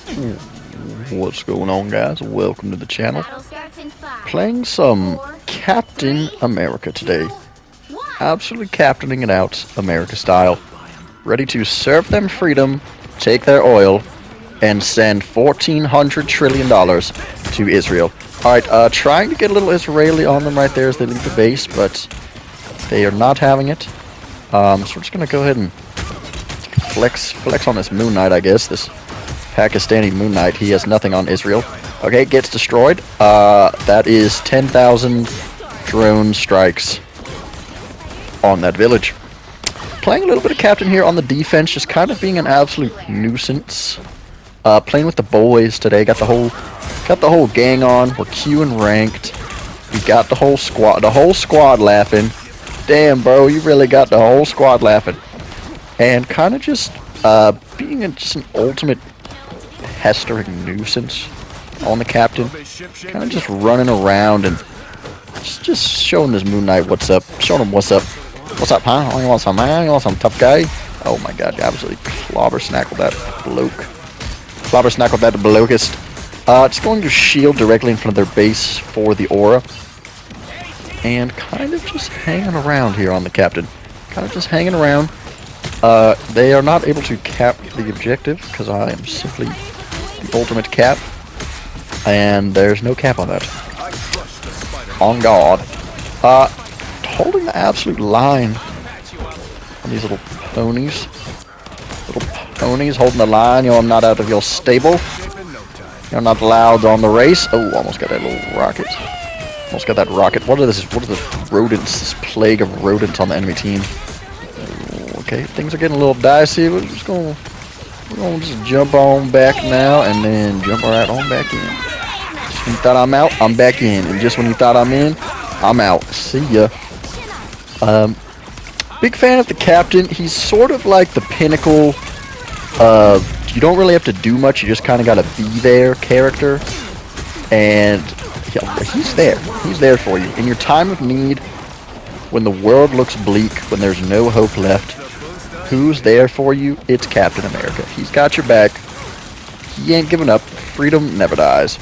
What's going on, guys? Welcome to the channel. Playing some Captain America today. Absolutely captaining it out, America style. Ready to serve them freedom, take their oil, and send $1,400 trillion to Israel. Alright, trying to get a little Israeli on them right there as they leave the base, but they are not having it. So we're just gonna go ahead and flex on this Moon Knight, I guess. This Pakistani Moon Knight. He has nothing on Israel. Okay, gets destroyed. That is 10,000 drone strikes on that village. Playing a little bit of captain here on the defense, just kind of being an absolute nuisance. Playing with the boys today. Got the whole gang on. We're queuing ranked. We got the whole squad laughing. Damn, bro, you really got the whole squad laughing. And kind of just being just an ultimate pestering nuisance on the captain. Kind of just running around and just showing this Moon Knight what's up. Showing him what's up. What's up, huh? Oh, you want some, man? You want some tough guy? Oh my god, absolutely clobber snackled that bloke. Clobber snackled that blokist. It's going to shield directly in front of their base for the aura. And kind of just hanging around here on the captain. Kind of just hanging around. They are not able to cap the objective because I am simply the ultimate cap. And there's no cap on that. On God. Holding the absolute line on these little ponies. Little ponies holding the line. You know, I'm not out of your stable. You're not allowed on the race. Oh, almost got that little rocket. Almost got that rocket. What are the rodents? This plague of rodents on the enemy team. Okay, things are getting a little dicey. We're gonna just jump on back now and then jump right on back in. Just when you thought I'm out, I'm back in. And just when you thought I'm in, I'm out. See ya. Big fan of the captain. He's sort of like the pinnacle of you don't really have to do much. You just kind of gotta be there character. And he's there. He's there for you. In your time of need, when the world looks bleak, when there's no hope left, who's there for you? It's Captain America. He's got your back. He ain't giving up. Freedom never dies.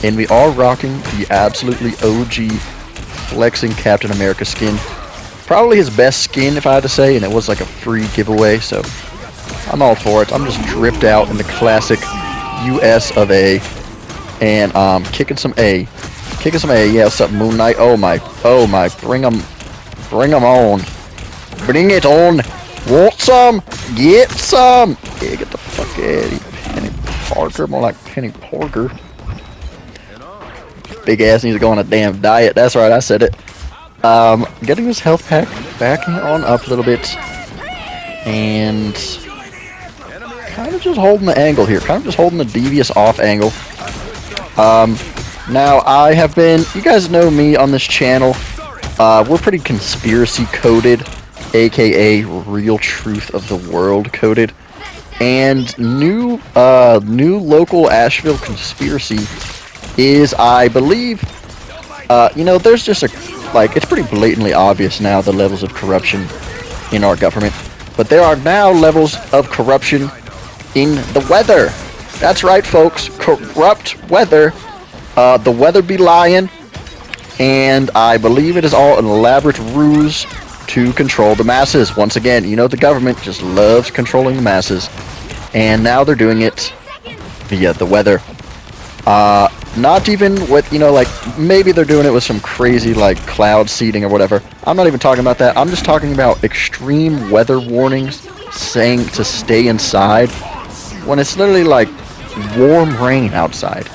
And we are rocking the absolutely OG flexing Captain America skin. Probably his best skin, if I had to say, and it was like a free giveaway, so I'm all for it. I'm just dripped out in the classic US of A. And kicking some A. Kicking some A. Yeah, what's up, Moon Knight? Oh my. Bring 'em on. Bring it on. Want some? Get some. Yeah, get the fuck out of here. Penny Parker. More like Penny Porker. Big ass needs to go on a damn diet. That's right, I said it. Getting his health pack backing on up a little bit. And kind of just holding the angle here. Kind of just holding the devious off angle. Now I have been, you guys know me on this channel, we're pretty conspiracy coded, aka real truth of the world coded, and new local Asheville conspiracy is, I believe, you know, there's just it's pretty blatantly obvious now the levels of corruption in our government, but there are now levels of corruption in the weather. That's right, folks. Corrupt weather. The weather be lying. And I believe it is all an elaborate ruse to control the masses. Once again, you know, the government just loves controlling the masses. And now they're doing it via the weather. Not even with, you know, like, maybe they're doing it with some crazy, like, cloud seeding or whatever. I'm not even talking about that. I'm just talking about extreme weather warnings saying to stay inside when it's literally like warm rain outside.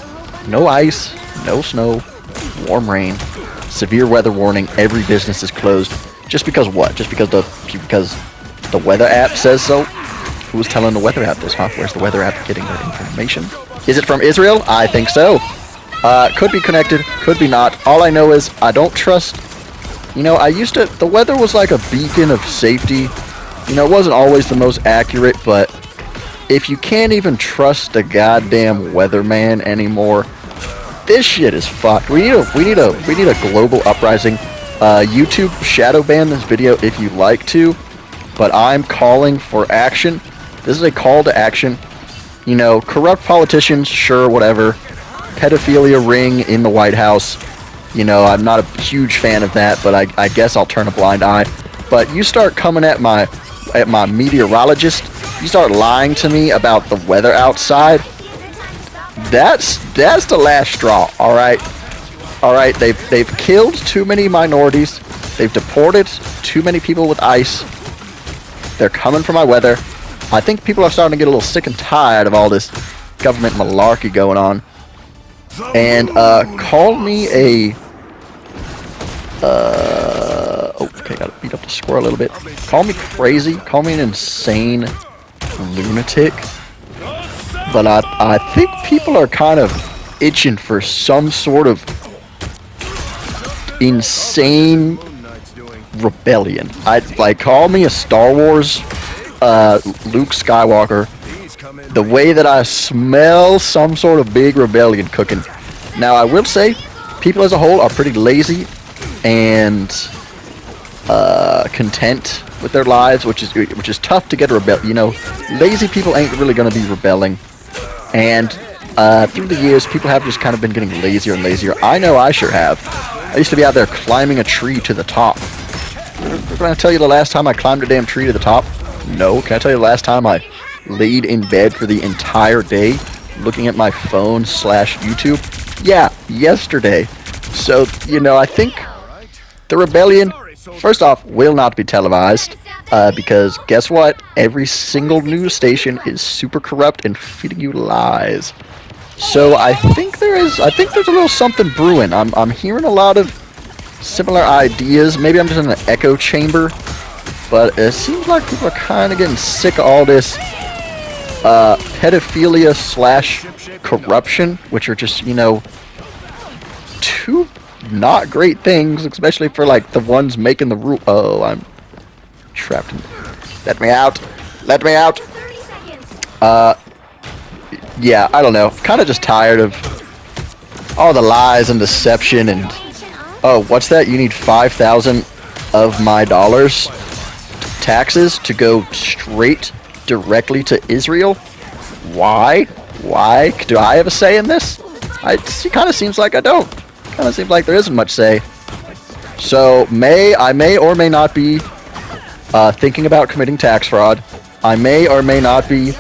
No ice, no snow, warm rain, severe weather warning, every business is closed. Just because what? Just because the weather app says so? Who's telling the weather app this, huh? Where's the weather app getting their information? Is it from Israel? I think so. Could be connected, could be not. All I know is I don't trust, you know, the weather was like a beacon of safety. You know, it wasn't always the most accurate, but if you can't even trust the goddamn weatherman anymore, this shit is fucked. We need a global uprising. YouTube shadow ban this video if you like to, but I'm calling for action. This is a call to action. You know, corrupt politicians, sure, whatever. Pedophilia ring in the White House. You know, I'm not a huge fan of that, but I guess I'll turn a blind eye. But you start coming at my meteorologist, you start lying to me about the weather outside. That's the last straw, all right? All right, they've killed too many minorities. They've deported too many people with ICE. They're coming for my weather. I think people are starting to get a little sick and tired of all this government malarkey going on. And call me a okay, gotta beat up the score a little bit. Call me crazy, call me an insane lunatic. But I think people are kind of itching for some sort of insane rebellion. Like, call me a Star Wars Luke Skywalker. The way that I smell some sort of big rebellion cooking. Now, I will say, people as a whole are pretty lazy and content with their lives, which is tough to get a rebel. You know, lazy people ain't really gonna be rebelling. And through the years, people have just kind of been getting lazier and lazier. I know I sure have. I used to be out there climbing a tree to the top. Can I tell you the last time I climbed a damn tree to the top? No. Can I tell you the last time I laid in bed for the entire day looking at my phone / YouTube? Yeah, yesterday. So, you know, I think the rebellion, first off, will not be televised. Because guess what? Every single news station is super corrupt and feeding you lies. So I think there's a little something brewing. I'm hearing a lot of similar ideas. Maybe I'm just in an echo chamber, but it seems like people are kind of getting sick of all this pedophilia / corruption, which are just, you know, two not great things, especially for like the ones making the rule. Oh, I'm trapped in. Let me out. Let me out. Yeah, I don't know. Kind of just tired of all the lies and deception and... Oh, what's that? You need 5,000 of my dollars taxes to go straight directly to Israel? Why? Why? Do I have a say in this? It kind of seems like I don't. Kind of seems like there isn't much say. So, I may or may not be thinking about committing tax fraud. I may or may not be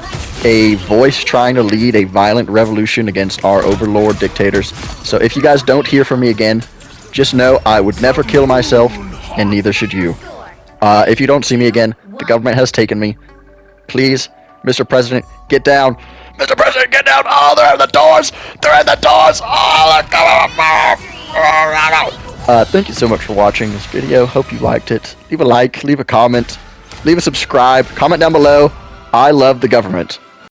a voice trying to lead a violent revolution against our overlord dictators. So if you guys don't hear from me again, just know I would never kill myself, and neither should you. If you don't see me again, the government has taken me. Please, Mr. President, get down. Mr. President, get down. Oh, they're at the doors. They're at the doors. Oh, they're coming. Thank you so much for watching this video. Hope you liked it. Leave a like, leave a comment, leave a subscribe, comment down below. I love the government.